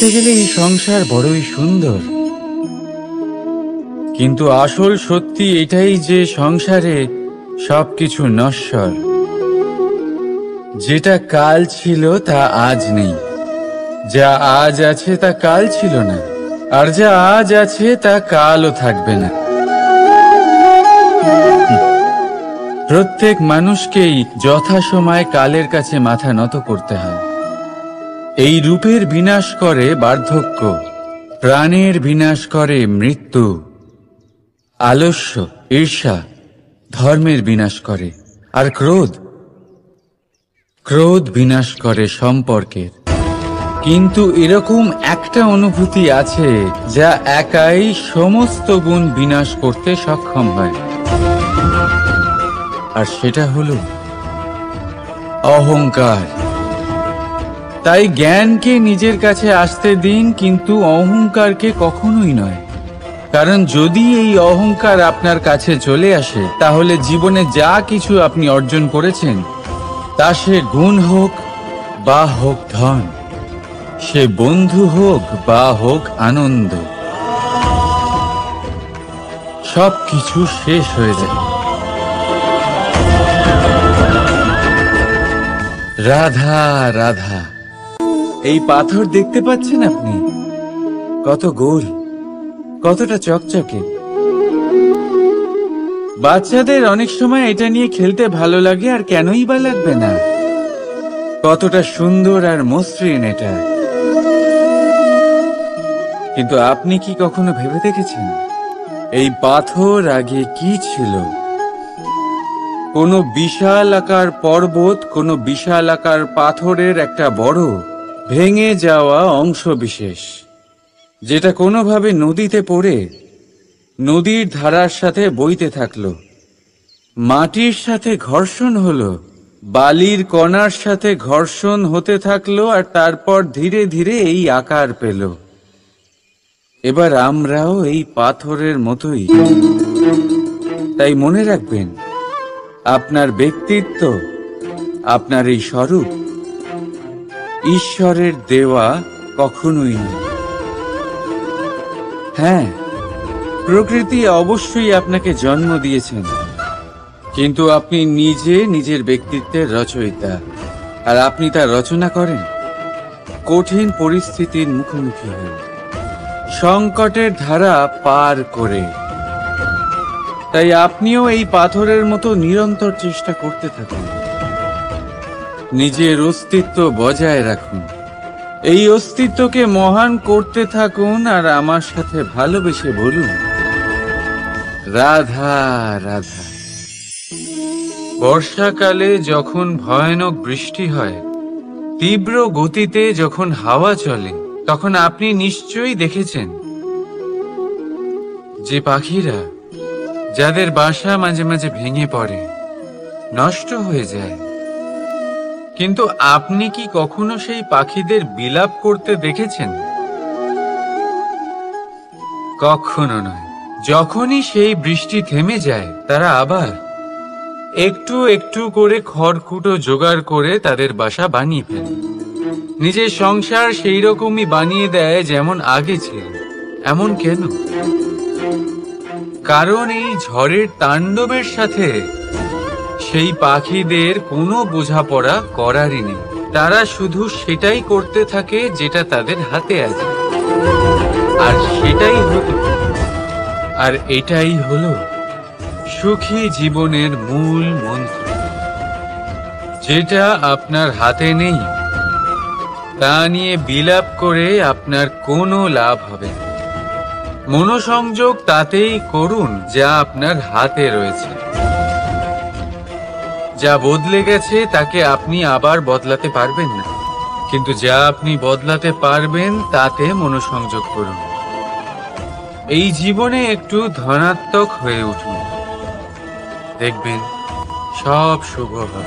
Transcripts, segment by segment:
দেখতে গেলে এই সংসার বড়ই সুন্দর, কিন্তু আসল সত্যি এটাই যে সংসারে সবকিছু নশ্বর। যেটা কাল ছিল তা আজ নেই, যা আজ আছে তা কাল ছিল না, আর যা আজ আছে তা কালও থাকবে না। প্রত্যেক মানুষকেই যথাসময়ে কালের কাছে মাথা নত করতে হয়। এই রূপের বিনাশ করে বার্ধক্য, প্রাণের বিনাশ করে মৃত্যু, আলস্য, ঈর্ষা ধর্মের বিনাশ করে, আর ক্রোধ বিনাশ করে সম্পর্কের। কিন্তু এরকম একটা অনুভূতি আছে যা একাই সমস্ত গুণ বিনাশ করতে সক্ষম হয়, আর সেটা হলো অহংকার। তাই জ্ঞানকে নিজের কাছে আসতে দিন, কিন্তু অহংকারকে কখনোই নয়। কারণ যদি এই অহংকার আপনার কাছে চলে আসে, তাহলে জীবনে যা কিছু আপনি অর্জন করেছেন, তা সে গুণ হোক বা হোক ধন, সে বন্ধু হোক বা হোক আনন্দ, সবকিছু শেষ হয়ে যায়। রাধা রাধা। এই পাথর দেখতে পাচ্ছেন আপনি? কত গোল, কতটা চকচকে। বাচ্চাদের অনেক সময় এটা নিয়ে খেলতে ভালো লাগে, আর কেনই বা লাগবে না? কতটা সুন্দর আর মসৃণ এটা। কিন্তু আপনি কি কখনো ভেবে দেখেছেন এই পাথর আগে কি ছিল? কোনো বিশাল আকার পর্বত, কোনো বিশাল আকার পাথরের একটা বড় ভেঙে যাওয়া অংশ বিশেষ, যেটা কোনোভাবে নদীতে পড়ে নদীর ধারার সাথে বইতে থাকলো, মাটির সাথে ঘর্ষণ হলো, বালির কণার সাথে ঘর্ষণ হতে থাকলো, আর তারপর ধীরে ধীরে এই আকার পেল। এবার আমরাও এই পাথরের মতোই। তাই মনে রাখবেন, আপনার ব্যক্তিত্ব, আপনার এই স্বরূপ ঈশ্বরের দেওয়া কখনোই নয়। হ্যাঁ, প্রকৃতি অবশ্যই আপনাকে জন্ম দিয়েছেন, কিন্তু আপনি নিজে নিজের ব্যক্তিত্বের রচয়িতা, আর আপনি তা রচনা করেন কঠিন পরিস্থিতির মুখোমুখি হয়ে, সংকটের ধারা পার করে। তাই আপনিও এই পাথরের মতো নিরন্তর চেষ্টা করতে থাকুন, নিজের অস্তিত্ব বজায় রাখুন, এই অস্তিত্বকে মহান করতে থাকুন, আর আমার সাথে ভালোবেসে বলুন রাধা রাধা। বর্ষাকালে যখন ভয়ানক বৃষ্টি হয়, তীব্র গতিতে যখন হাওয়া চলে, তখন আপনি নিশ্চয়ই দেখেছেন যে পাখিরা, যাদের বাসা মাঝে মাঝে ভেঙে পড়ে, নষ্ট হয়ে যায়। কিন্তু আপনি কি কখনো সেই পাখিদের বিলাপ করতে দেখেছেন? কখনো নয়। যখনই সেই বৃষ্টি থেমে যায়, তারা আবার একটু একটু করে খড়কুটো জোগাড় করে তাদের বাসা বানিয়ে ফেলে। নিজের সংসার সেই রকমই বানিয়ে দেয় যেমন আগে ছিল। এমন কেন? কারণ এই ঝড়ের তাণ্ডবের সাথে সেই পাখিদের কোনো বোঝাপড়া করারই নেই। তারা শুধু সেটাই করতে থাকে যেটা তাদের হাতে আছে, আর সেটাই হলো, আর এটাই হলো সুখী জীবনের মূল মন্ত্র। যেটা আপনার হাতে নেই, তা নিয়ে বিলাপ করে আপনার কোনো লাভ হবে না। মনোসংযোগ তাতেই করুন যা আপনার হাতে রয়েছে। যা বদলে গেছে তাকে আপনি আবার বদলাতে পারবেন না, কিন্তু যা আপনি বদলাতে পারবেন তাতে মনোসংযোগ করুন। এই জীবনে একটু ধনাত্মক হয়ে উঠুন, দেখবেন সব শুভ হবে।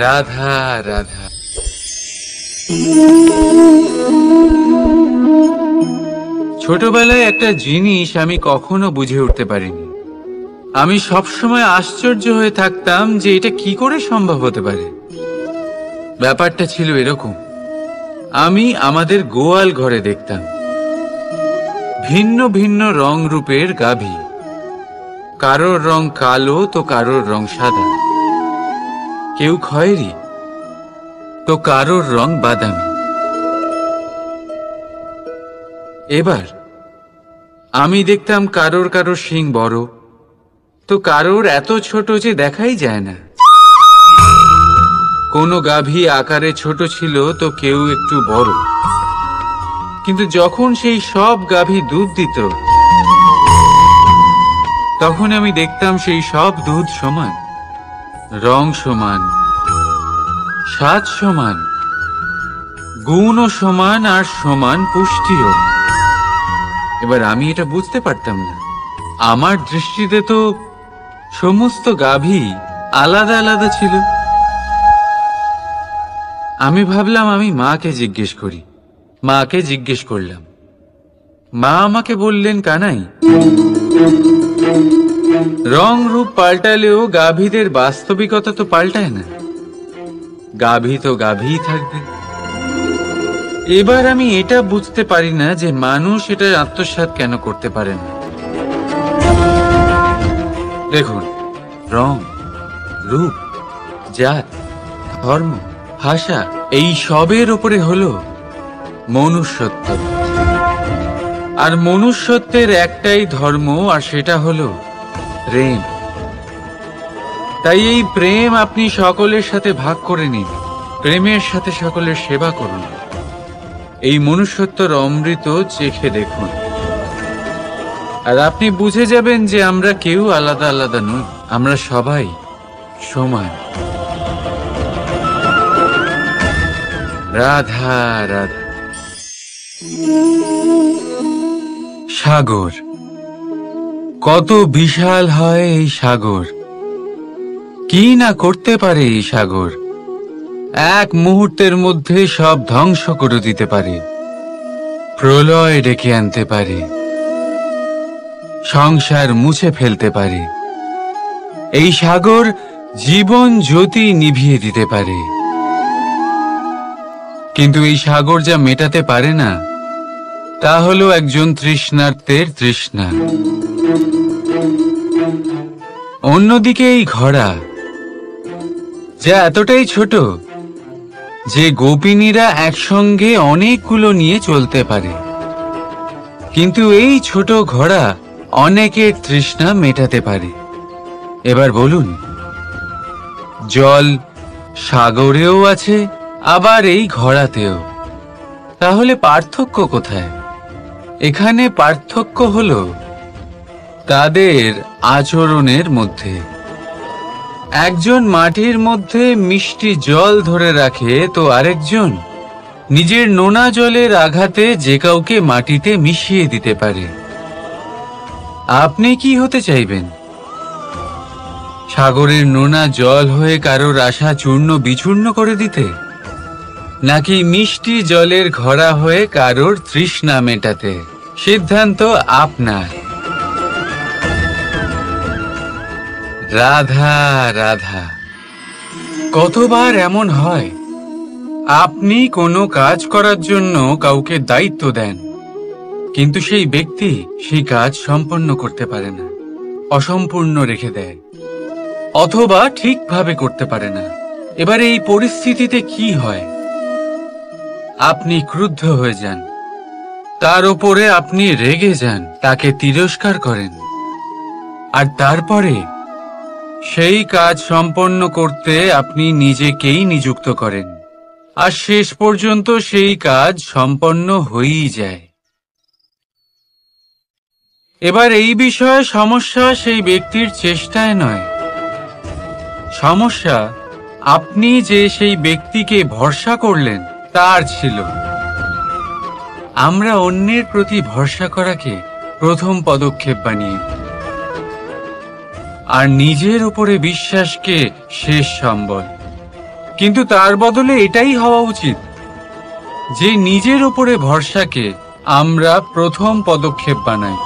রাধা রাধা। ছোটবেলায় একটা জিনিস আমি কখনো বুঝে উঠতে পারিনি। আমি সবসময় আশ্চর্য হয়ে থাকতাম যে এটা কি করে সম্ভব হতে পারে। ব্যাপারটা ছিল এরকম, আমি আমাদের গোয়াল ঘরে দেখতাম ভিন্ন ভিন্ন রং রূপের গাভী। কারোর রং কালো তো কারোর রং সাদা, কেউ খয়েরি তো কারোর রং বাদামি। এবার আমি দেখতাম কারোর কারোর শিং বড় তো কারোর এত ছোট যে দেখাই যায় না। কোনো গাভী আকারে ছোট ছিল তো কেউ একটু বড়। কিন্তু যখন সেই সব গাভী দুধ দিত তখন আমি দেখতাম সেই সব দুধ সমান, রং সমান, স্বাদ সমান, গুণও সমান, আর সমান পুষ্টিও। এবার আমি এটা বুঝতে পারতাম না। আমার দৃষ্টিতে তো সমস্ত গাভী আলাদা আলাদা ছিল। আমি ভাবলাম আমি মাকে জিজ্ঞেস করি। মাকে জিজ্ঞেস করলাম। মা আমাকে বললেন, কানাই, রং রূপ পাল্টালেও গাভীদের বাস্তবিকতা তো পাল্টায় না। গাভী তো গাভীই থাকবে। এবার আমি এটা বুঝতে পারি না যে মানুষ এটা আত্মসাৎ কেন করতে পারে না। দেখুন, রং, রূপ, জাত, ধর্ম, ভাষা, এই সবের উপরে হলো মনুষ্যত্ব। আর মনুষ্যত্বের একটাই ধর্ম, আর সেটা হলো প্রেম। তাই এই প্রেম আপনি সকলের সাথে ভাগ করে নিন। প্রেমের সাথে সকলের সেবা করুন। এই মনুষ্যত্বর অমৃত চেখে দেখুন, আর আপনি বুঝে যাবেন যে আমরা কেউ আলাদা আলাদা নই, আমরা সবাই সমান। রাধা রাধা। সাগর, কত বিশাল হয় এই সাগর! কি না করতে পারে এই সাগর! এক মুহূর্তের মধ্যে সব ধ্বংস করে দিতে পারে, প্রলয় ডেকে আনতে পারে, সংসার মুছে ফেলতে পারে। এই সাগর জীবন জ্যোতি নিভিয়ে দিতে পারে। কিন্তু এই সাগর যা মেটাতে পারে না তা হলো একজন তৃষ্ণার্তের তৃষ্ণা। অন্যদিকে এই ঘোড়া, যা এতটাই ছোট যে গোপিনীরা একসঙ্গে অনেকগুলো নিয়ে চলতে পারে, কিন্তু এই ছোট ঘোড়া অনেকের তৃষ্ণা মেটাতে পারে। এবার বলুন, জল সাগরেও আছে, আবার এই ঘোড়াতেও। তাহলে পার্থক্য কোথায়? এখানে পার্থক্য হলো তাদের আচরণের মধ্যে। একজন মাটির মধ্যে মিষ্টি জল ধরে রাখে তো আরেকজন নিজের নোনা জলের আঘাতে যে কাউকে মাটিতে মিশিয়ে দিতে পারে। আপনি কি হতে চাইবেন? সাগরের নোনা জল হয়ে কারোর আশা চূর্ণ বিচূর্ণ করে দিতে, নাকি মিষ্টি জলের ঘোড়া হয়ে কারোর তৃষ্ণা মেটাতে? সিদ্ধান্ত আপনার। রাধা রাধা। কতবার এমন হয় আপনি কোনো কাজ করার জন্য কাউকে দায়িত্ব দেন, কিন্তু সেই ব্যক্তি সেই কাজ সম্পন্ন করতে পারে না, অসম্পূর্ণ রেখে দেয়, অথবা ঠিকভাবে করতে পারে না। এবার এই পরিস্থিতিতে কি হয়? আপনি ক্রুদ্ধ হয়ে যান, তার উপরে আপনি রেগে যান, তাকে তিরস্কার করেন, আর তারপরে সেই কাজ সম্পন্ন করতে আপনি নিজেকেই নিযুক্ত করেন, আর শেষ পর্যন্ত সেই কাজ সম্পন্ন হয়েই যায়। এবার এই বিষয়ে সমস্যা সেই ব্যক্তির চেষ্টায় নয়, সমস্যা আপনি যে সেই ব্যক্তিকে ভরসা করলেন তার ছিল। আমরা অন্যের প্রতি ভরসা করাকে প্রথম পদক্ষেপ বানিয়ে, আর নিজের উপরে বিশ্বাসকে শেষ সম্বল। কিন্তু তার বদলে এটাই হওয়া উচিত যে নিজের উপরে ভরসাকে আমরা প্রথম পদক্ষেপ বানাই,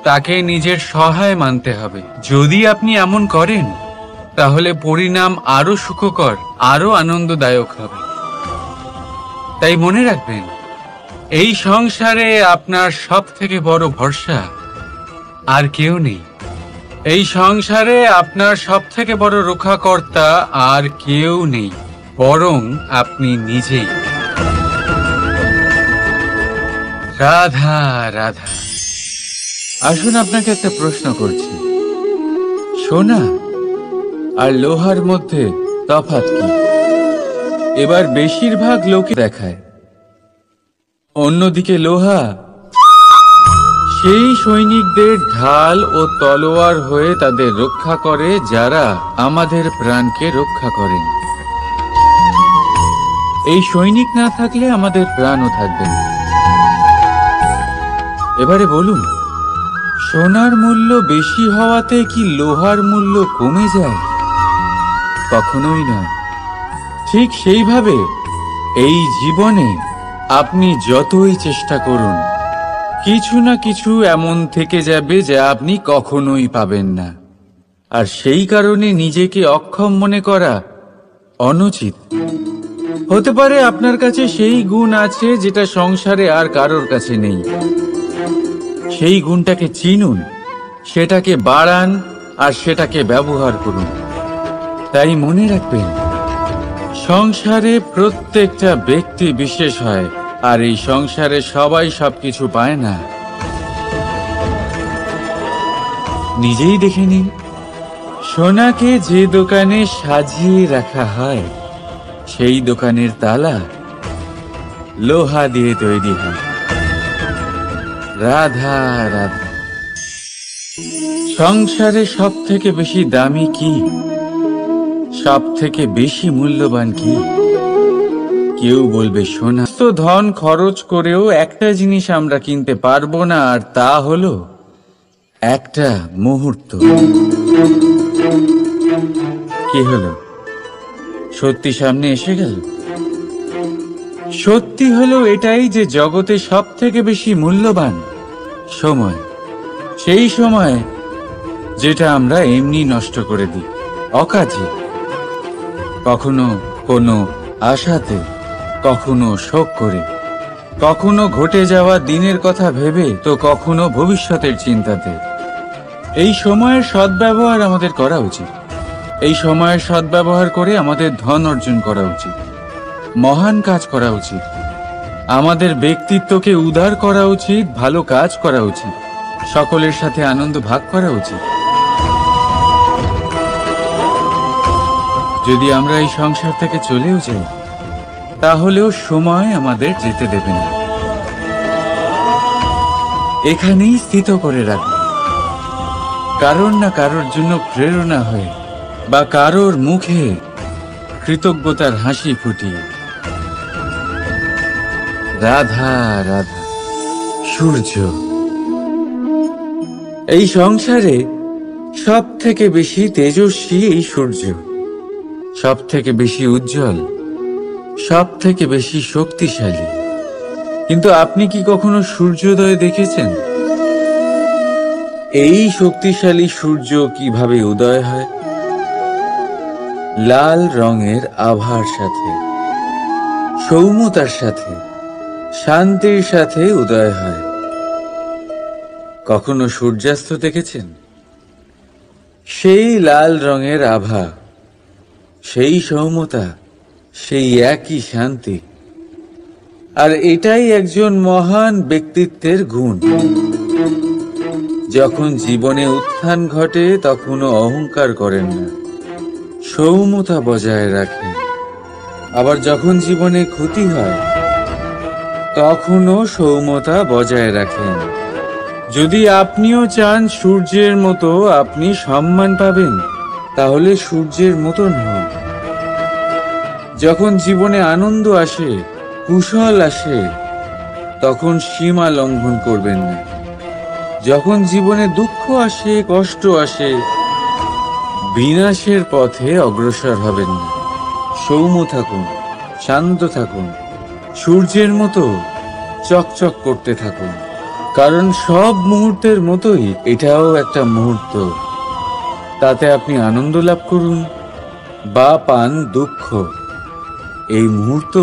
তাকে নিজের সহায় মানতে হবে। যদি আপনি এমন করেন তাহলে পরিণাম আরো সুখকর, আরো আনন্দদায়ক হবে। তাই মনে রাখবেন, এই সংসারে আপনার সব থেকে বড় ভরসা আর কেউ নেই। এই সংসারে আপনার সব থেকে বড় রক্ষাকর্তা আর কেউ নেই, বরং আপনি নিজেই। রাধা রাধা। আসুন আপনাকে একটা প্রশ্ন করছি, সোনা আর লোহার মধ্যে তফাৎ কি? এবার বেশিরভাগ লোকে দেখায় অন্যদিকে লোহা সেই সৈনিকদের ঢাল ও তলোয়ার হয়ে তাদের রক্ষা করে, যারা আমাদের প্রাণকে রক্ষা করেন। এই সৈনিক না থাকলে আমাদের প্রাণও থাকবে না। এবারে বলুন, সোনার মূল্য বেশি হওয়াতে কি লোহার মূল্য কমে যায়? কখনোই নয়। ঠিক সেইভাবে এই জীবনে আপনি যতই চেষ্টা করুন, কিছু না কিছু এমন থেকে যাবে যা আপনি কখনোই পাবেন না। আর সেই কারণে নিজেকে অক্ষম মনে করা অনুচিত। হতে পারে আপনার কাছে সেই গুণ আছে যেটা সংসারে আর কারোর কাছে নেই। সেই গুণটাকে চিনুন, সেটাকে বাড়ান আর সেটাকে ব্যবহার করুন। তাই মনে রাখবেন, সংসারে প্রত্যেকটা ব্যক্তি বিশেষ হয়, আর এই সংসারে সবাই সবকিছু পায় না। নিজেই দেখে নিন, সোনাকে যে দোকানে সাজিয়ে রাখা হয়, সেই দোকানের তালা লোহা দিয়ে তৈরি হয়। রাধা রাধা। সংসারে সব থেকে বেশি দামি কি? সব থেকে বেশি মূল্যবান কি? কেউ বলবে সোনা। তো ধন খরচ করেও একটা জিনিস আমরা কিনতে পারবো না, আর তা হলো একটা মুহূর্ত। কি হলো? সত্যি সামনে এসে গেল। সত্যি হলো এটাই যে জগতে সব থেকে বেশি মূল্যবান সময়। সেই সময় যেটা আমরা এমনি নষ্ট করে দিই, অকাজে, কখনো কোনো আশাতে, কখনো শোক করে, কখনো ঘটে যাওয়া দিনের কথা ভেবে, তো কখনো ভবিষ্যতের চিন্তাতে। এই সময়ের সদ্ব্যবহার আমাদের করা উচিত। এই সময়ের সদ্ব্যবহার করে আমাদের ধন অর্জন করা উচিত, মহান কাজ করা উচিত, আমাদের ব্যক্তিত্বকে উদার করা উচিত, ভালো কাজ করা উচিত, সকলের সাথে আনন্দ ভাগ করা উচিত। যদি আমরা এই সংসার থেকে চলেও যাই, তাহলেও সময় আমাদের যেতে দেবে না। এখানেই স্থিত করে রাখবে, কারোর না কারোর জন্য প্রেরণা হয়ে, বা কারোর মুখে কৃতজ্ঞতার হাসি ফুটিয়ে। রাধা রাধা। সূর্য। এই সংসারে সব থেকে বেশি তেজস্বী এই সূর্য, সব থেকে বেশি উজ্জ্বল, সব থেকে বেশি শক্তিশালী। কিন্তু আপনি কি কখনো সূর্যোদয় দেখেছেন? এই শক্তিশালী সূর্য কিভাবে উদয় হয়? লাল রঙের আভার সাথে, সৌম্যতার সাথে, শান্তির সাথে উদয় হয়। কখনো সূর্যাস্ত দেখেছেন? সেই লাল রঙের আভা, সেই সৌম্যতা, সেই একই শান্তি। আর এটাই একজন মহান ব্যক্তিত্বের গুণ। যখন জীবনে উত্থান ঘটে, তখনও অহংকার করেন না, সৌম্যতা বজায় রাখেন। আবার যখন জীবনে ক্ষতি হয়, তখনও সৌম্যতা বজায় রাখেন। যদি আপনিও চান সূর্যের মতো আপনি সম্মান পাবেন, তাহলে সূর্যের মতন হন। যখন জীবনে আনন্দ আসে, কুশল আসে, তখন সীমা লঙ্ঘন করবেন না। যখন জীবনে দুঃখ আসে, কষ্ট আসে, বিনাশের পথে অগ্রসর হবেন না। সৌম্য থাকুন, শান্ত থাকুন, সূর্যের মতো চকচক করতে থাকুন। কারণ সব মুহূর্তের মতোই এটাও একটা মুহূর্ত। তাতে আপনি আনন্দ লাভ করুন বা পান দুঃখ, এই মুহূর্ত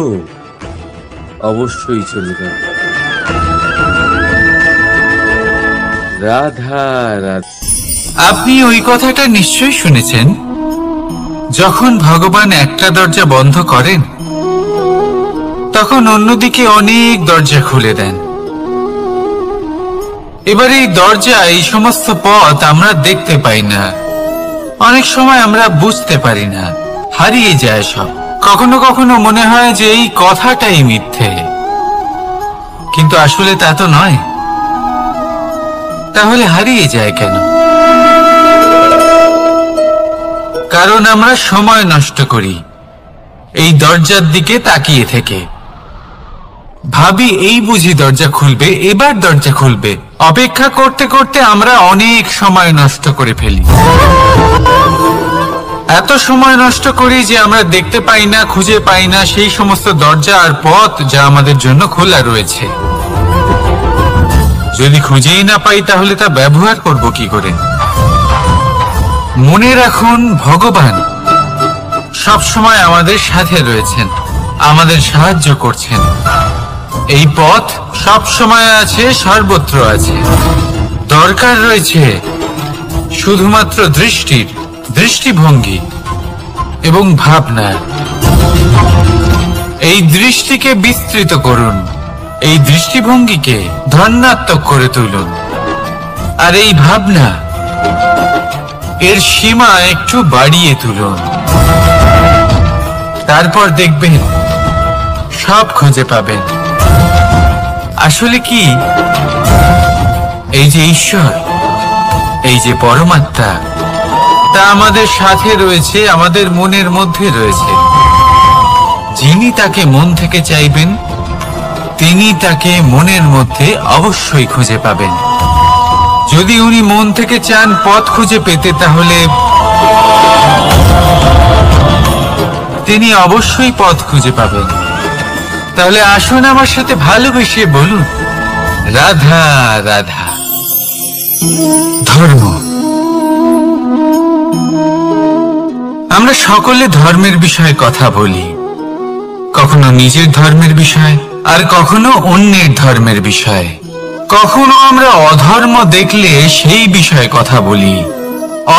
অবশ্যই চলে যাবে। রাধা রাধা। আপনি ওই কথাটা নিশ্চয়ই শুনেছেন, যখন ভগবান একটা দরজা বন্ধ করেন তখন অন্যদিকে অনেক দরজা খুলে দেন। এবার এই দরজা, এই সমস্ত পথ আমরা দেখতে পাই না, অনেক সময় আমরা বুঝতে পারি না, হারিয়ে যায় সব। কখনো কখনো মনে হয় যে এই কথাটাই মিথ্যে, কিন্তু আসলে তা তো নয়। তাহলে হারিয়ে যায় কেন? কারণ আমরা সময় নষ্ট করি এই দরজার দিকে তাকিয়ে থেকে। ভাবি এই বুঝি দরজা খুলবে, এবার দরজা খুলবে। অপেক্ষা করতে করতে আমরা অনেক সময় নষ্ট করে ফেলি। এত সময় নষ্ট করি যে আমরা দেখতে পাই না, খুঁজে পাই না সেই সমস্ত দরজা আর পথ যা আমাদের জন্য খোলা রয়েছে। যদি খুঁজেই না পাই তাহলে তা ব্যবহার করব কি করে? মনে রাখুন, ভগবান সব সময় আমাদের সাথে রয়েছেন, আমাদের সাহায্য করছেন। এই পথ সব সময় আছে, সর্বত্র আছে। দরকার রয়েছে শুধুমাত্র দৃষ্টিভঙ্গি এবং ভাবনা। এই দৃষ্টিকে বিস্তৃত করুন, এই দৃষ্টিভঙ্গিকে ধনাত্মক করে তুলুন, আর এই ভাবনা এর সীমা একটু বাড়িয়ে তুলুন। তারপর দেখবেন সব খুঁজে পাবেন। আসলে কি, এই যে ঈশ্বর, এই যে পরমাত্মা, তা আমাদের সাথে রয়েছে, আমাদের মনের মধ্যে রয়েছে। যিনি তাকে মন থেকে চাইবেন তিনি তাকে মনের মধ্যে অবশ্যই খুঁজে পাবেন। যদি উনি মন থেকে চান পথ খুঁজে পেতে, তাহলে তিনি অবশ্যই পথ খুঁজে পাবেন। তাহলে আসুন আমার সাথে ভালোবেসে বলুন, রাধা রাধা। ধর্ম। আমরা সকলে ধর্মের বিষয়ে কথা বলি, কখনো নিজের ধর্মের বিষয়, আর কখনো অন্যের ধর্মের বিষয়। কখনো আমরা অধর্ম দেখলে সেই বিষয়ে কথা বলি।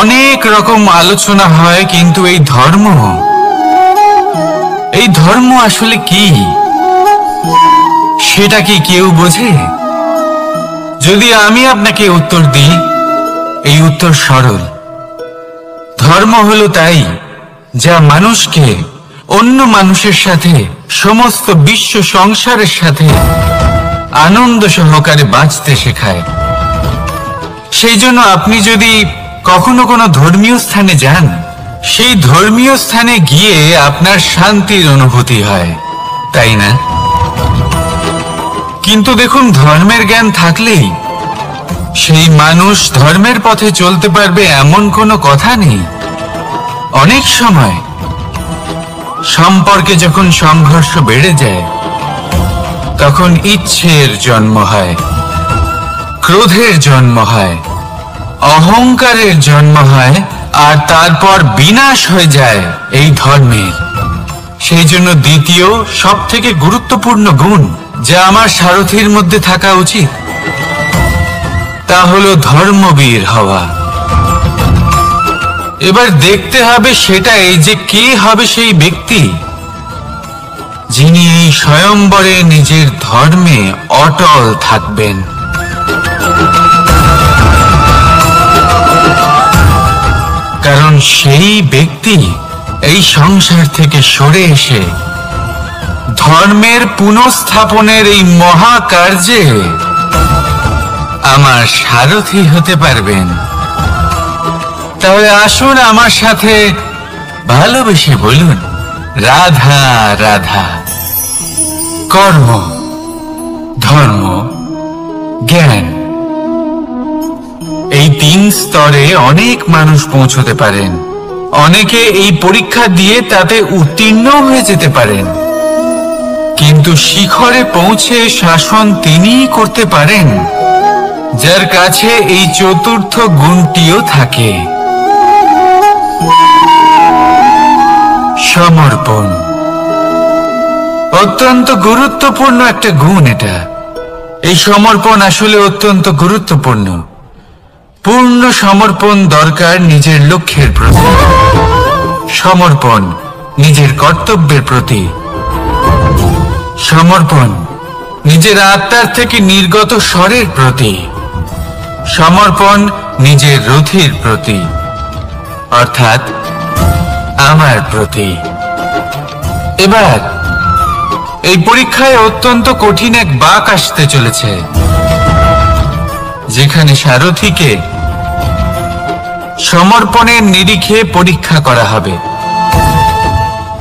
অনেক রকম আলোচনা হয়, কিন্তু এই ধর্ম আসলে কি, সেটা কি কেউ বোঝে? যদি আমি আপনাকে উত্তর দিই, এই উত্তর সরল। ধর্ম হলো তাই যা মানুষকে অন্য মানুষের সাথে, সমস্ত বিশ্ব সংসারের সাথে আনন্দ সহকারে বাঁচতে শেখায়। সেই জন্য আপনি যদি কখনো কোনো ধর্মীয় স্থানে যান, সেই ধর্মীয় স্থানে গিয়ে আপনার শান্তির অনুভূতি হয়, তাই না? কিন্তু দেখুন, ধর্মের জ্ঞান থাকলেই সেই মানুষ ধর্মের পথে চলতে পারবে এমন কোনো কথা নেই। অনেক সময় সম্পর্কে যখন সংঘর্ষ বেড়ে যায়, তখন ইচ্ছের জন্ম হয়, ক্রোধের জন্ম হয়, অহংকারের জন্ম হয়, আর তারপর বিনাশ হয়ে যায় এই ধর্মের। সেই জন্য দ্বিতীয় সব থেকে গুরুত্বপূর্ণ গুণ যা আমার সারথীর মধ্যে থাকা উচিত, তা হলো ধর্মবীর হওয়া। এবার দেখতে হবে সেটাই যে কে হবে সেই ব্যক্তি যিনি এই স্বয়ম্বরে নিজের ধর্মে অটল থাকবেন। কারণ সেই ব্যক্তি এই সংসার থেকে সরে এসে ধর্মের পুনঃস্থাপনের এই মহাকার্যে আমার সারথী হতে পারবেন। তাহলে আসুন আমার সাথে ভালোবেসে বলুন, রাধা রাধা। কর্ম, ধর্ম, জ্ঞান, এই তিন স্তরে অনেক মানুষ পৌঁছতে পারেন। অনেকে এই পরীক্ষা দিয়ে তাতে উত্তীর্ণ হয়ে যেতে পারেন, কিন্তু শিখরে পৌঁছে শাসন তিনিই করতে পারেন যার কাছে এই চতুর্থ গুণটিও থাকে। সমর্পণ। অত্যন্ত গুরুত্বপূর্ণ একটা গুণ এটা। এই সমর্পণ আসলে অত্যন্ত গুরুত্বপূর্ণ। পূর্ণ সমর্পণ দরকার নিজের লক্ষ্যের প্রতি, সমর্পণ নিজের কর্তব্যের প্রতি, সমর্পণ নিজের আত্মার থেকে নির্গত স্বরের প্রতি, সমর্পণ নিজের রথির প্রতি, অর্থাৎ আমার প্রতি। এবার এই পরীক্ষায় অত্যন্ত কঠিন এক বাঁক আসতে চলেছে, যেখানে সারথীকে সমর্পণের নিরিখে পরীক্ষা করা হবে,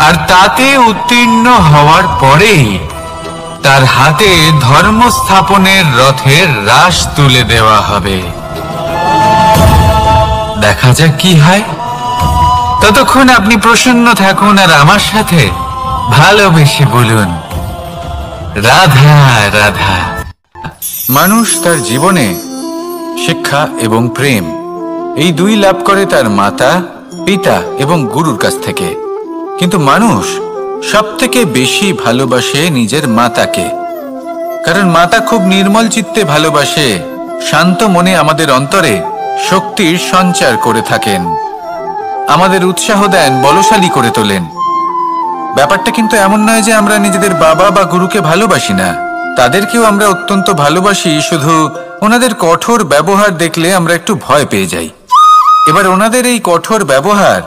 আর তাতে উত্তীর্ণ হওয়ার পরেই তার হাতে ধর্ম স্থাপনের রথের রাশ তুলে দেওয়া হবে। দেখা যাক কি হয়। ততক্ষণ আপনি প্রসন্ন থাকুন আর আমার সাথে ভালোবেসে বলুন, রাধা রাধা। মানুষ তার জীবনে শিক্ষা এবং প্রেম এই দুই লাভ করে তার মাতা, পিতা এবং গুরুর কাছ থেকে। কিন্তু মানুষ সবথেকে বেশি ভালোবাসে নিজের মাতাকে, কারণ মাতা খুব নির্মল চিত্তে ভালোবাসে, শান্ত মনে আমাদের অন্তরে শক্তির সঞ্চার করে থাকেন, আমাদের উৎসাহ দেন, বলশালী করে তোলেন। ব্যাপারটা কিন্তু এমন নয় যে আমরা নিজেদের বাবা বা গুরুকে ভালোবাসি না, তাদেরকেও আমরা অত্যন্ত ভালোবাসি, শুধু ওনাদের কঠোর ব্যবহার দেখলে আমরা একটু ভয় পেয়ে যাই। এবার ওনাদের এই কঠোর ব্যবহার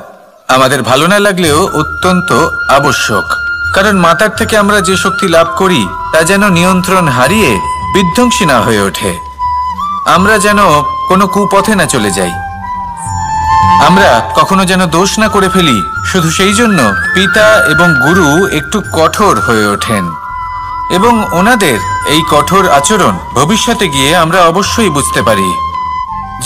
আমাদের ভালো না লাগলেও অত্যন্ত আবশ্যক, কারণ মাতার থেকে আমরা যে শক্তি লাভ করি তা যেন নিয়ন্ত্রণ হারিয়ে বিধ্বংসী না হয়ে ওঠে, আমরা যেন কোনো কুপথে না চলে যাই, আমরা কখনো যেন দোষ না করে ফেলি। শুধু সেই জন্য পিতা এবং গুরু একটু কঠোর হয়ে ওঠেন, এবং ওনাদের এই কঠোর আচরণ ভবিষ্যতে গিয়ে আমরা অবশ্যই বুঝতে পারি।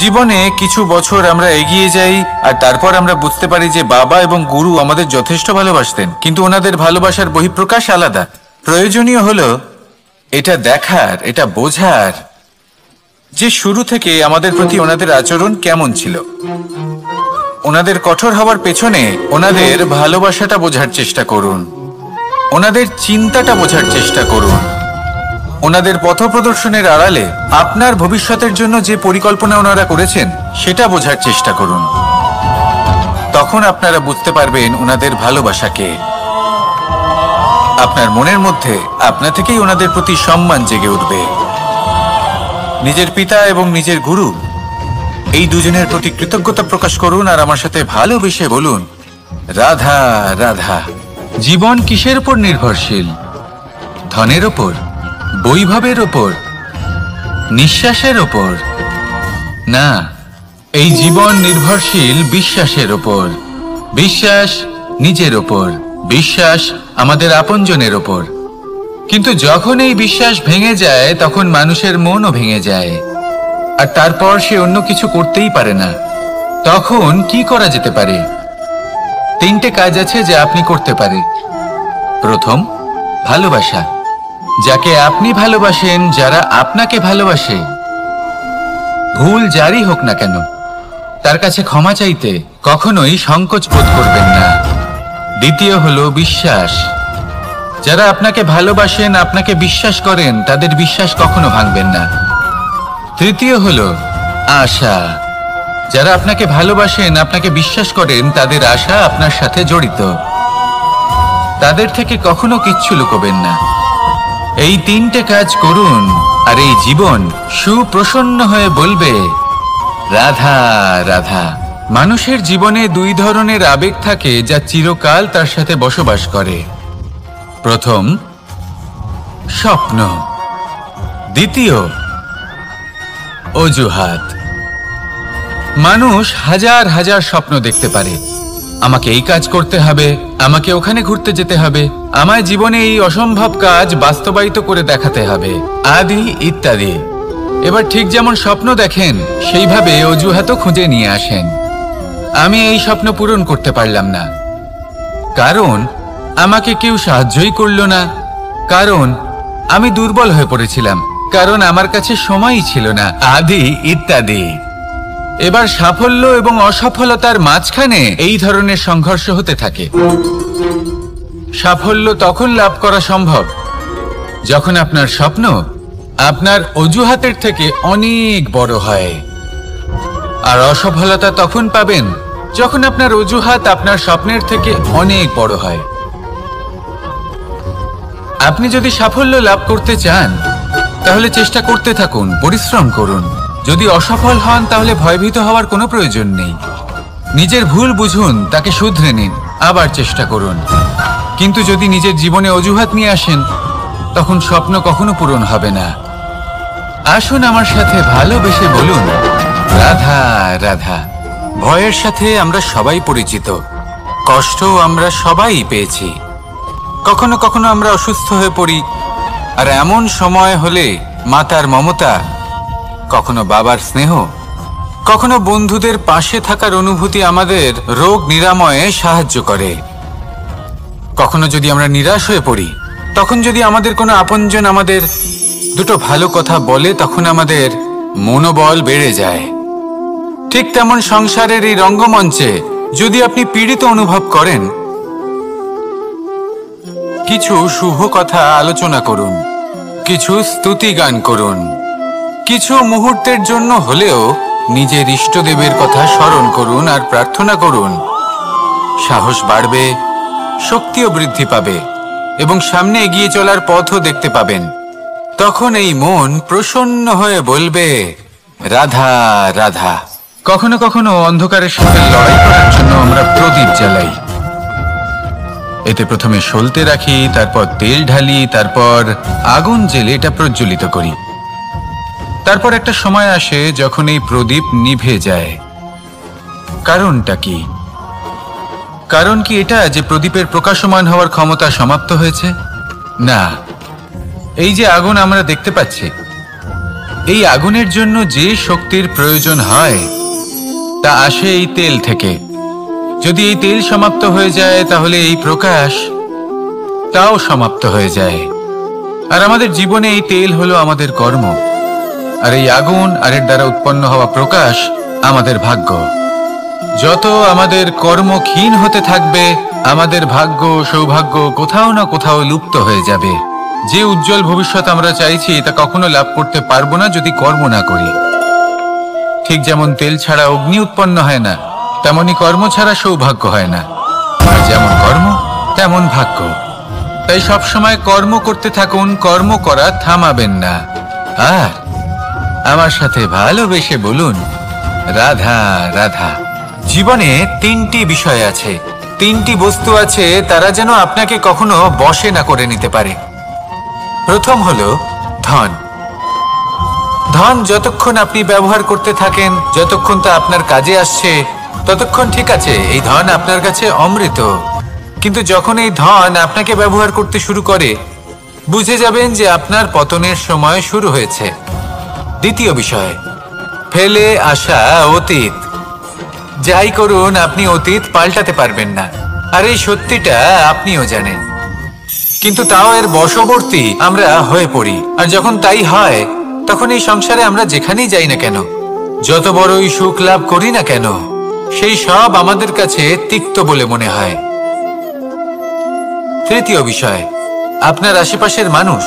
জীবনে কিছু বছর আমরা এগিয়ে যাই আর তারপর আমরা বুঝতে পারি যে বাবা এবং গুরু আমাদের যথেষ্ট ভালোবাসতেন, কিন্তু ওনাদের ভালোবাসার বহিঃপ্রকাশ আলাদা। প্রয়োজনীয় হলো এটা দেখার, এটা বোঝার যে শুরু থেকে আমাদের প্রতি ওনাদের আচরণ কেমন ছিল। ওনাদের কঠোর হওয়ার পেছনে ওনাদের ভালোবাসাটা বোঝার চেষ্টা করুন, ওনাদের চিন্তাটা বোঝার চেষ্টা করুন, ওনাদের পথপ্রদর্শনের আড়ালে আপনার ভবিষ্যতের জন্য যে পরিকল্পনা ওনারা করেছেন সেটা বোঝার চেষ্টা করুন। তখন আপনারা বুঝতে পারবেন ওনাদের ভালোবাসাকে। আপনার মনের মধ্যে আপনা থেকেই ওনাদের প্রতি সম্মান জেগে উঠবে। নিজের পিতা এবং নিজের গুরু এই দুজনের প্রতি কৃতজ্ঞতা প্রকাশ করুন আর আমার সাথে ভালোবেসে বলুন, রাধা রাধা। জীবন কিসের উপর নির্ভরশীল? ধনের ওপর, বৈভবের ওপর, নিঃশ্বাসের ওপর? না, এই জীবন নির্ভরশীল বিশ্বাসের ওপর। বিশ্বাস নিজের ওপর, বিশ্বাস আমাদের আপনজনের ওপর। কিন্তু যখন এই বিশ্বাস ভেঙে যায় তখন মানুষের মনও ভেঙে যায়, আর তারপর সে অন্য কিছু করতেই পারে না। তখন কি করা যেতে পারে? 3টে কাজ আছে যা আপনি করতে পারেন। প্রথম, ভালোবাসা। যাকে আপনি ভালোবাসেন, যারা আপনাকে ভালোবাসে, ভুল যারই হোক না কেন, তার কাছে ক্ষমা চাইতে কখনোই সংকোচ বোধ করবেন না। দ্বিতীয় হলো বিশ্বাস। যারা আপনাকে ভালোবাসেন, আপনাকে বিশ্বাস করেন, তাদের বিশ্বাস কখনো ভাঙবেন না। তৃতীয় হলো আশা। যারা আপনাকে ভালোবাসেন, আপনাকে বিশ্বাস করেন, তাদের আশা আপনার সাথে জড়িত, তাদের থেকে কখনো কিচ্ছু লুকোবেন না। এই 3টে কাজ করুন আর এই জীবন সুপ্রসন্ন হয়ে বলবে, রাধা রাধা। মানুষের জীবনে 2 ধরনের আবেগ থাকে যা চিরকাল তার সাথে বসবাস করে। প্রথম, স্বপ্ন। দ্বিতীয়, অজুহাত। মানুষ হাজার হাজার স্বপ্ন দেখতে পারে। আমাকে এই কাজ করতে হবে, আমাকে ওখানে ঘুরতে যেতে হবে, আমার জীবনে এই অসম্ভব কাজ বাস্তবায়িত করে দেখাতে হবে, আদি ইত্যাদি। এবার ঠিক যেমন স্বপ্ন দেখেন সেইভাবে অজুহাতও খুঁজে নিয়ে আসেন। আমি এই স্বপ্ন পূরণ করতে পারলাম না, কারণ আমাকে কেউ সাহায্যই করল না, কারণ আমি দুর্বল হয়ে পড়েছিলাম, কারণ আমার কাছে সময়ই ছিল না, আদি ইত্যাদি। এবার সাফল্য এবং অসফলতার মাঝখানে এই ধরনের সংঘর্ষ হতে থাকে। সাফল্য তখন লাভ করা সম্ভব যখন আপনার স্বপ্ন আপনার অজুহাতের থেকে অনেক বড় হয়। আর অসফলতা তখন পাবেন যখন আপনার অজুহাত আপনার স্বপ্নের থেকে অনেক বড় হয়। আপনি যদি সাফল্য লাভ করতে চান তাহলে চেষ্টা করতে থাকুন, পরিশ্রম করুন। যদি অসফল হন তাহলে ভয়ভীত হওয়ার কোনো প্রয়োজন নেই। নিজের ভুল বুঝুন, তাকে শুধরে নিন, আবার চেষ্টা করুন। কিন্তু যদি নিজের জীবনে অজুহাত নিয়ে আসেন তখন স্বপ্ন কখনো পূরণ হবে না। আসুন আমার সাথে ভালোবেসে বলুন, রাধা রাধা। ভয়ের সাথে আমরা সবাই পরিচিত, কষ্টও আমরা সবাই পেয়েছি। কখনো কখনো আমরা অসুস্থ হয়ে পড়ি, আর এমন সময় হলে মাতার মমতা, কখনো বাবার স্নেহ, কখনো বন্ধুদের পাশে থাকার অনুভূতি আমাদের রোগ নিরাময়ে সাহায্য করে। কখনো যদি আমরা নিরাশ হয়ে পড়ি, তখন যদি আমাদের কোনো আপনজন আমাদের দুটো ভালো কথা বলে, তখন আমাদের মনোবল বেড়ে যায়। ঠিক তেমন সংসারের এই রঙ্গমঞ্চে যদি আপনি পীড়িত অনুভব করেন, কিছু শুভ কথা আলোচনা করুন, কিছু স্তুতি গান করুন, কিছু মুহূর্তের জন্য হলেও নিজের ইষ্টদেবের কথা স্মরণ করুন আর প্রার্থনা করুন। সাহস বাড়বে, শক্তিও বৃদ্ধি পাবে এবং সামনে এগিয়ে চলার পথও দেখতে পাবেন। তখন এই মন প্রসন্ন হয়ে বলবে, রাধা রাধা। কখনো কখনো অন্ধকারের সাথে লড়াই করার জন্য আমরা প্রদীপ জ্বালাই। এতে প্রথমে সলতে রাখি, তারপর তেল ঢালি, তারপর আগুন জেলে এটা প্রজ্বলিত করি। তারপর একটা সময় আসে যখন এই প্রদীপ নিভে যায়। কারণটা কি? কারণ কি এটা যে প্রদীপের প্রকাশমান হওয়ার ক্ষমতা সমাপ্ত হয়েছে? না, এই যে আগুন আমরা দেখতে পাচ্ছি, এই আগুনের জন্য যে শক্তির প্রয়োজন হয় তা আসে এই তেল থেকে। যদি এই তেল সমাপ্ত হয়ে যায় তাহলে এই প্রকাশ তাও সমাপ্ত হয়ে যায়। আর আমাদের জীবনে এই তেল হলো আমাদের কর্ম, আর এই আগুন আর এর দ্বারা উৎপন্ন হওয়া প্রকাশ আমাদের ভাগ্য। যত আমাদের কর্ম ক্ষীণ হতে থাকবে, আমাদের ভাগ্য সৌভাগ্য কোথাও না কোথাও লুপ্ত হয়ে যাবে। যে উজ্জ্বল ভবিষ্যৎ আমরা চাইছি তা কখনো লাভ করতে পারবো না যদি কর্ম না করি। ঠিক যেমন তেল ছাড়া অগ্নি উৎপন্ন হয় না, তেমনি কর্ম ছাড়া সৌভাগ্য হয় না। আর যেমন কর্ম তেমন ভাগ্য। তাই সবসময় কর্ম করতে থাকুন, কর্ম করা থামাবেন না। আর আমার সাথে ভালোবেসে বলুন, রাধা রাধা। জীবনে তিনটি বিষয় আছে, তিনটি বস্তু আছে, তারা যেন আপনাকে কখনো বশে না করে নিতে পারে। প্রথম হলো ধন। ধন যতক্ষণ আপনি ব্যবহার করতে থাকেন, যতক্ষণ তা আপনার কাজে আসছে, ততক্ষণ ঠিক আছে, এই ধন আপনার কাছে অমৃত। কিন্তু যখন এই ধন আপনাকে ব্যবহার করতে শুরু করে, বুঝে যাবেন যে আপনার পতনের সময় শুরু হয়েছে। দ্বিতীয় বিষয়, ফেলে আসা অতীত। যাই করুন, আপনি অতীত পাল্টাতে পারবেন না, আর এই সত্যিটা আপনিও জানেন। কিন্তু তাও এর বশবর্তী আমরা হয়ে পড়ি। আর যখন তাই হয়, তখন এই সংসারে আমরা যেখানেই যাই না কেন, যত বড়ই সুখ লাভ করি না কেন, সেই সব আমাদের কাছে তিক্ত বলে মনে হয়। তৃতীয় বিষয়, আপনার আশেপাশের মানুষ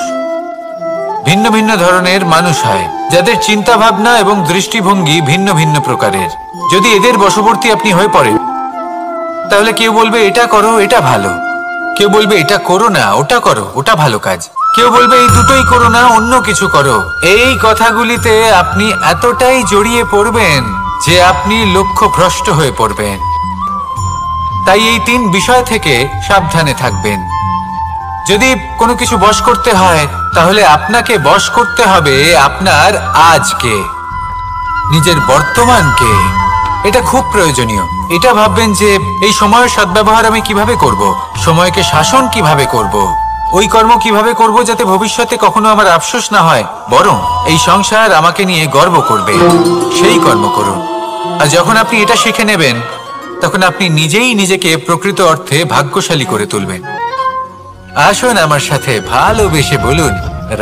ভিন্ন ভিন্ন ধরনের মানুষ হয়, যাদের চিন্তা ভাবনা এবং দৃষ্টিভঙ্গি ভিন্ন ভিন্ন প্রকারের। যদি এদের বশবর্তী আপনি হয়ে পড়েন, তাহলে কেউ বলবে এটা করো, এটা ভালো। কেউ বলবে এটা করো না, ওটা করো, ওটা ভালো কাজ। কেউ বলবে এই দুটোই করো না, অন্য কিছু করো। এই কথাগুলিতে আপনি এতটাই জড়িয়ে পড়বেন যে আপনি লক্ষ্যভ্রষ্ট হয়ে পড়বেন। তাই এই তিন বিষয় থেকে সাবধানে থাকবেন। যদি কোনো কিছু বশ করতে হয়, তাহলে আপনাকে বশ করতে হবে আপনার আজকে, নিজের বর্তমানকে। এটা খুব প্রয়োজনীয়। এটা ভাববেন যে এই সময়ের সদ্ব্যবহার আমি কিভাবে করব, সময়কে শাসন কিভাবে করব, ওই কর্ম কিভাবে করব যাতে ভবিষ্যতে কখনো আমার আফসোস না হয়, বরং এই সংসার আমাকে নিয়ে গর্ব করবে, সেই কর্ম করুন। আর যখন আপনি এটা শিখে নেবেন, তখন আপনি নিজেই নিজেকে প্রকৃত অর্থে ভাগ্যশালী করে তুলবেন। আসুন আমার সাথে ভালোবেসে বলুন,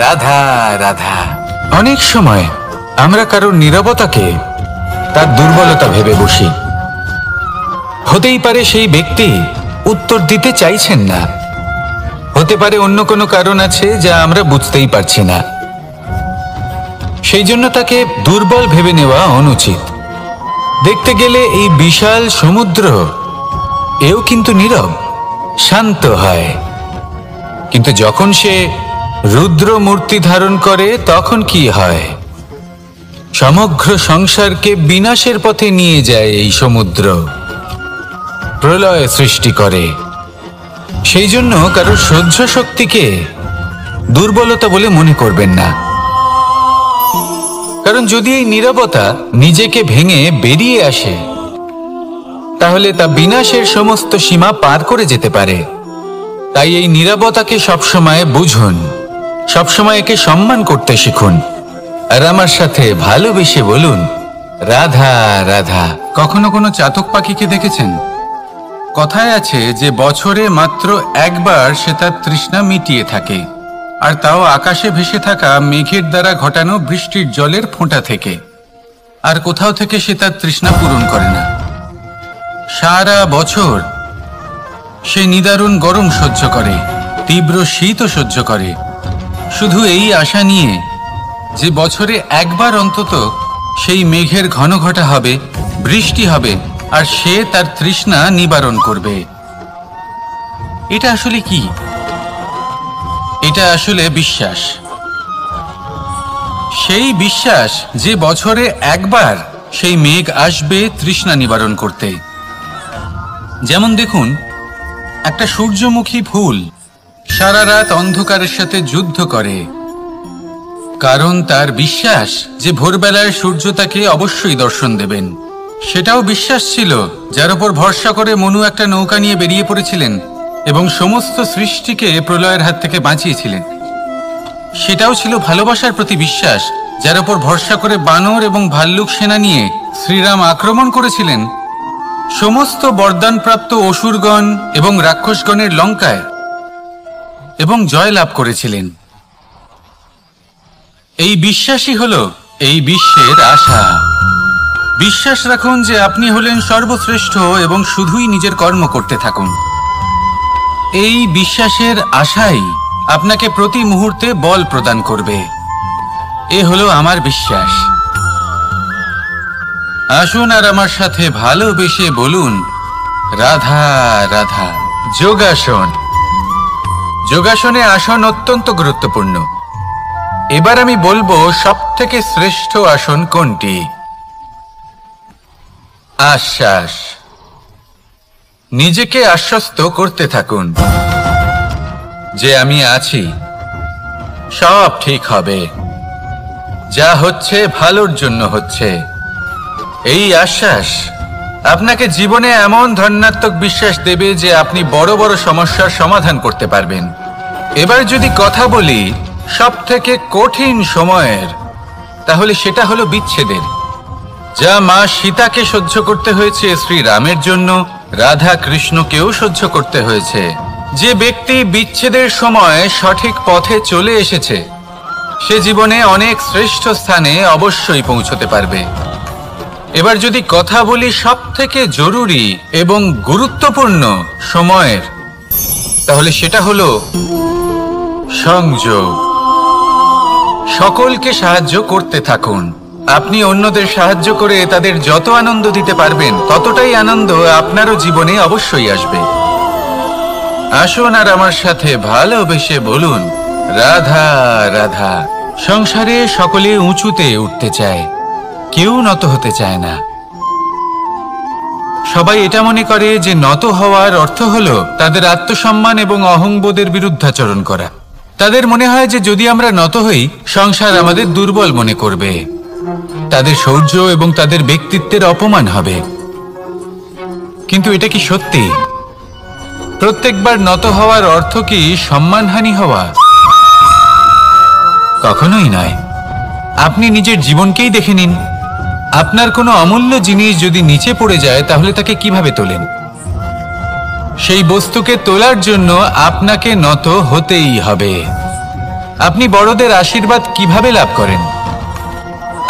রাধা রাধা। অনেক সময় আমরা কারোর নীরবতাকে তার দুর্বলতা ভেবে বসি। হতেই পারে সেই ব্যক্তি উত্তর দিতে চাইছেন না, হতে পারে অন্য কোনো কারণ আছে যা আমরা বুঝতেই পারছি না। সেই জন্য তাকে দুর্বল ভেবে নেওয়া অনুচিত। দেখতে গেলে এই বিশাল সমুদ্র এও কিন্তু নীরব, শান্ত হয়। কিন্তু যখন সে রুদ্র মূর্তি ধারণ করে তখন কি হয়? সমগ্র সংসারকে বিনাশের পথে নিয়ে যায় এই সমুদ্র, প্রলয় সৃষ্টি করে। সেই জন্য কারো সহ্য শক্তিকে দুর্বলতা বলে মনে করবেন না। কারণ যদি এই নীরবতা নিজেকে ভেঙে বেরিয়ে আসে, তাহলে তা বিনাশের সমস্ত সীমা পার করে যেতে পারে। তাই এই নীরবতাকে সবসময় বুঝুন, সবসময় একে সম্মান করতে শিখুন, আর আমার সাথে ভালোবেসে বলুন, রাধা রাধা। কখনো কোনো চাতক পাখিকে দেখেছেন? কথায় আছে যে বছরে মাত্র একবার সে তার তৃষ্ণা মিটিয়ে থাকে, আর তাও আকাশে ভেসে থাকা মেঘের দ্বারা ঘটানো বৃষ্টির জলের ফোঁটা থেকে। আর কোথাও থেকে সে তার তৃষ্ণা পূরণ করে না। সারা বছর সে নিদারুণ গরম সহ্য করে, তীব্র শীতও সহ্য করে, শুধু এই আশা নিয়ে যে বছরে একবার অন্তত সেই মেঘের ঘন ঘটা হবে, বৃষ্টি হবে, আর সে তার তৃষ্ণা নিবারণ করবে। এটা আসলে কি? এটা আসলে বিশ্বাস। সেই বিশ্বাস যে বছরে একবার সেই মেঘ আসবে তৃষ্ণা নিবারণ করতে। যেমন দেখুন, একটা সূর্যমুখী ফুল সারা রাত অন্ধকারের সাথে যুদ্ধ করে, কারণ তার বিশ্বাস যে ভোরবেলায় সূর্য তাকে অবশ্যই দর্শন দেবেন। সেটাও বিশ্বাস ছিল যার উপর ভরসা করে মনু একটা নৌকা নিয়ে বেরিয়ে পড়েছিলেন এবং সমস্ত সৃষ্টিকে প্রলয়ের হাত থেকে বাঁচিয়েছিলেন। সেটাও ছিল ভালোবাসার প্রতি বিশ্বাস, যার উপর ভরসা করে বানর এবং ভাল্লুক সেনা নিয়ে শ্রীরাম আক্রমণ করেছিলেন সমস্ত বরদানপ্রাপ্ত অসুরগণ এবং রাক্ষসগণের লঙ্কায় এবং জয় লাভ করেছিলেন। এই বিশ্বাসই হলো এই বিশ্বের আশা। বিশ্বাস রাখুন যে আপনি হলেন সর্বশ্রেষ্ঠ এবং শুধুই নিজের কর্ম করতে থাকুন। এই বিশ্বাসের আশাই আপনাকে প্রতি মুহূর্তে বল প্রদান করবে। এ হলো আমার বিশ্বাস। আসুন আর আমার সাথে ভালোবেসে বলুন, রাধা রাধা। যোগাসন। যোগাসনে আসন অত্যন্ত গুরুত্বপূর্ণ। এবার আমি বলবো সবথেকে শ্রেষ্ঠ আসন কোনটি। আশ্বাস। নিজেকে আশ্বস্ত করতে থাকুন যে আমি আছি, সব ঠিক হবে, যা হচ্ছে ভালোর জন্য হচ্ছে। এই আশ্বাস আপনাকে জীবনে এমন ধনাত্মক বিশ্বাস দেবে যে আপনি বড় বড় সমস্যার সমাধান করতে পারবেন। এবার যদি কথা বলি সবথেকে কঠিন সময়ের, তাহলে সেটা হলো বিচ্ছেদের। যা মা সীতাকে সহ্য করতে হয়েছে শ্রীরামের জন্য, রাধা কৃষ্ণকেও সহ্য করতে হয়েছে। যে ব্যক্তি বিচ্ছেদের সময় সঠিক পথে চলে এসেছে, সে জীবনে অনেক শ্রেষ্ঠ স্থানে অবশ্যই পৌঁছতে পারবে। এবার যদি কথা বলি সবথেকে জরুরি এবং গুরুত্বপূর্ণ সময়ের, তাহলে সেটা হলো সংযোগ। সকলকে সাহায্য করতে থাকুন। আপনি অন্যদের সাহায্য করে তাদের যত আনন্দ দিতে পারবেন, ততটাই আনন্দ আপনারও জীবনে অবশ্যই আসবে। আসুন আর আমার সাথে ভালোবেসে বলুন, রাধা রাধা। সংসারে সকলে উঁচুতে উঠতে চায়, কেউ নত হতে চায় না। সবাই এটা মনে করে যে নত হওয়ার অর্থ হলো তাদের আত্মসম্মান এবং অহংবোধের বিরুদ্ধাচরণ করা। তাদের মনে হয় যে যদি আমরা নত হই, সংসার আমাদের দুর্বল মনে করবে, তাদের শৌর্য এবং তাদের ব্যক্তিত্বের অপমান হবে। কিন্তু এটা কি সত্যি? প্রত্যেকবার নত হওয়ার অর্থ কি সম্মানহানি হওয়া? কখনোই নয়। আপনি নিজের জীবনকেই দেখে নিন। আপনার কোনো অমূল্য জিনিস যদি নিচে পড়ে যায়, তাহলে তাকে কিভাবে তোলেন? সেই বস্তুকে তোলার জন্য আপনাকে নত হতেই হবে। আপনি বড়দের আশীর্বাদ কিভাবে লাভ করেন?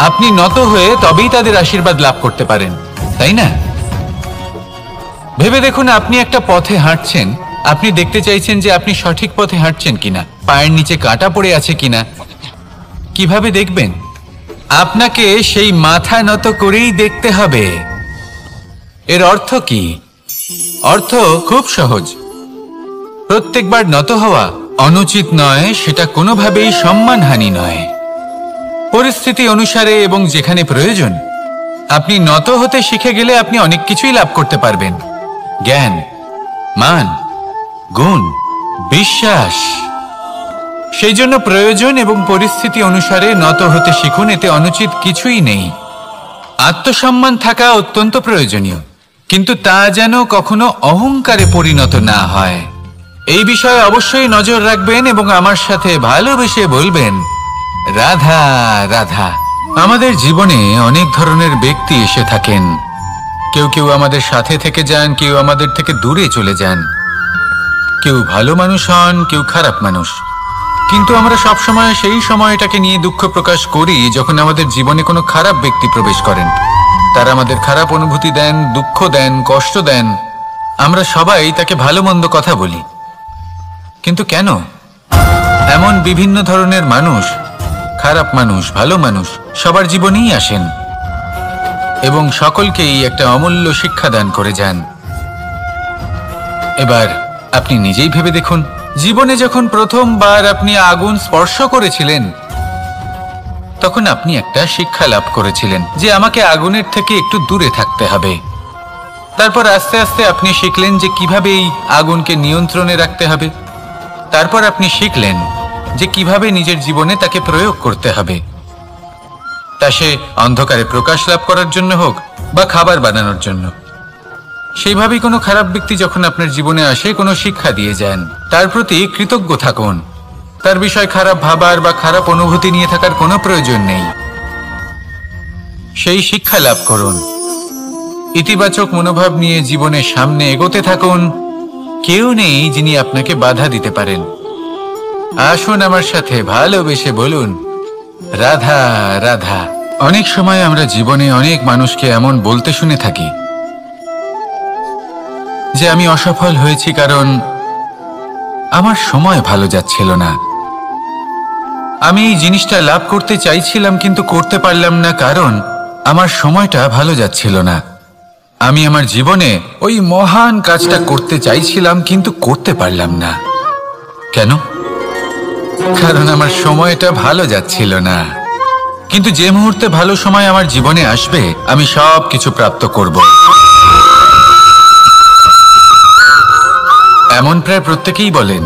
আপনি নত হয়ে তবেই তাদের আশীর্বাদ লাভ করতে পারেন, তাই না? ভেবে দেখুন, আপনি একটা পথে হাঁটছেন, আপনি দেখতে চাইছেন যে আপনি সঠিক পথে হাঁটছেন কিনা, পায়ের নিচে কাঁটা পড়ে আছে কিনা। কিভাবে দেখবেন? আপনাকে সেই মাথা নত করেই দেখতে হবে। এর অর্থ কি? অর্থ খুব সহজ। প্রত্যেকবার নত হওয়া অনুচিত নয়, সেটা কোনোভাবেই সম্মানহানি নয়। পরিস্থিতি অনুসারে এবং যেখানে প্রয়োজন আপনি নত হতে শিখে গেলে আপনি অনেক কিছুই লাভ করতে পারবেন। জ্ঞান, মান, গুণ, বিশ্বাস। সেই জন্য প্রয়োজন এবং পরিস্থিতি অনুসারে নত হতে শিখুন, এতে অনুচিত কিছুই নেই। আত্মসম্মান থাকা অত্যন্ত প্রয়োজনীয়, কিন্তু তা যেন কখনো অহংকারে পরিণত না হয়। এই বিষয়ে অবশ্যই নজর রাখবেন এবং আমার সাথে ভালোবেসে বলবেন, রাধা রাধা। আমাদের জীবনে অনেক ধরনের ব্যক্তি এসে থাকেন। কেউ কেউ আমাদের সাথে থেকে যান, কেউ আমাদের থেকে দূরে চলে যান। কেউ ভালো মানুষ হন, কেউ খারাপ মানুষ। কিন্তু আমরা সবসময় সেই সময়টাকে নিয়ে দুঃখ প্রকাশ করি যখন আমাদের জীবনে কোনো খারাপ ব্যক্তি প্রবেশ করেন। তারা আমাদের খারাপ অনুভূতি দেন, দুঃখ দেন, কষ্ট দেন। আমরা সবাই তাকে ভালো মন্দ কথা বলি। কিন্তু কেন? এমন বিভিন্ন ধরনের মানুষ, খারাপ মানুষ, ভালো মানুষ সবার জীবনেই আসেন এবং সকলকেই একটা অমূল্য শিক্ষা দান করে যান। এবার আপনি নিজেই ভেবে দেখুন, জীবনে যখন প্রথমবার আপনি আগুন স্পর্শ করেছিলেন তখন আপনি একটা শিক্ষা লাভ করেছিলেন যে আমাকে আগুনের থেকে একটু দূরে থাকতে হবে। তারপর আস্তে আস্তে আপনি শিখলেন যে কিভাবে এই আগুনকে নিয়ন্ত্রণে রাখতে হবে। তারপর আপনি শিখলেন যে কিভাবে নিজের জীবনে তাকে প্রয়োগ করতে হবে, তা সে অন্ধকারে প্রকাশ লাভ করার জন্য হোক বা খাবার বানানোর জন্য। সেইভাবেই কোনো খারাপ ব্যক্তি যখন আপনার জীবনে আসে কোনো শিক্ষা দিয়ে যান, তার প্রতি কৃতজ্ঞ থাকুন। তার বিষয় খারাপ ভাবার বা খারাপ অনুভূতি নিয়ে থাকার কোনো প্রয়োজন নেই। সেই শিক্ষা লাভ করুন, ইতিবাচক মনোভাব নিয়ে জীবনের সামনে এগোতে থাকুন। কেউ নেই যিনি আপনাকে বাধা দিতে পারেন। আসুন আমার সাথে ভালোবেসে বলুন, রাধা রাধা। অনেক সময় আমরা জীবনে অনেক মানুষকে এমন বলতে শুনে থাকি যে আমি অসফল হয়েছি কারণ আমার সময় ভালো যাচ্ছিল না। আমি এই জিনিসটা লাভ করতে চাইছিলাম কিন্তু করতে পারলাম না কারণ আমার সময়টা ভালো যাচ্ছিল না। আমি আমার জীবনে ওই মহান কাজটা করতে চাইছিলাম কিন্তু করতে পারলাম না। কেন? কারণ আমার সময়টা ভালো যাচ্ছিল না। কিন্তু যে মুহূর্তে ভালো সময় আমার জীবনে আসবে আমি সব কিছু প্রাপ্ত করব। এমন প্রায় প্রত্যেকেই বলেন।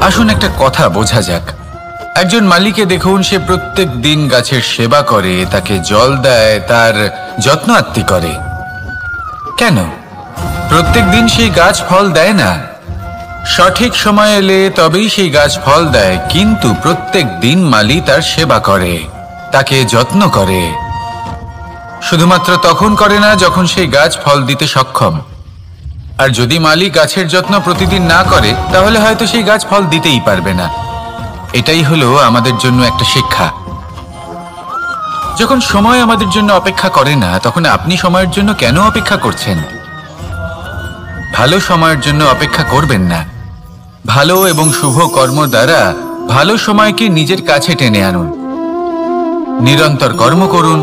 আসুন একটা কথা বোঝা যাক। একজন মালিকে দেখুন, সে প্রত্যেক দিন গাছের সেবা করে, তাকে জল দেয়, তার যত্ন আত্তি করে। কেন? প্রত্যেক দিন সেই গাছ ফল দেয় না। সঠিক সময় এলে তবেই সেই গাছ ফল দেয়, কিন্তু প্রত্যেক দিন মালি তার সেবা করে, তাকে যত্ন করে। শুধুমাত্র তখন করে না যখন সেই গাছ ফল দিতে সক্ষম। আর যদি মালি গাছের যত্ন প্রতিদিন না করে তাহলে হয়তো সেই গাছ ফল দিতেই পারবে না। এটাই হলো আমাদের জন্য একটা শিক্ষা। যখন সময় আমাদের জন্য অপেক্ষা করে না তখন আপনি সময়ের জন্য কেন অপেক্ষা করছেন? ভালো সময়ের জন্য অপেক্ষা করবেন না। ভালো এবং শুভ কর্ম দ্বারা ভালো সময়কে নিজের কাছে টেনে আনুন। নিরন্তর কর্ম করুন,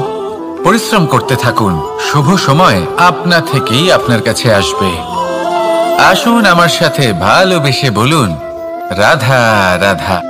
পরিশ্রম করতে থাকুন। শুভ সময় আপনা থেকেই আপনার কাছে আসবে। আসুন আমার সাথে ভালোবেসে বলুন, রাধা রাধা।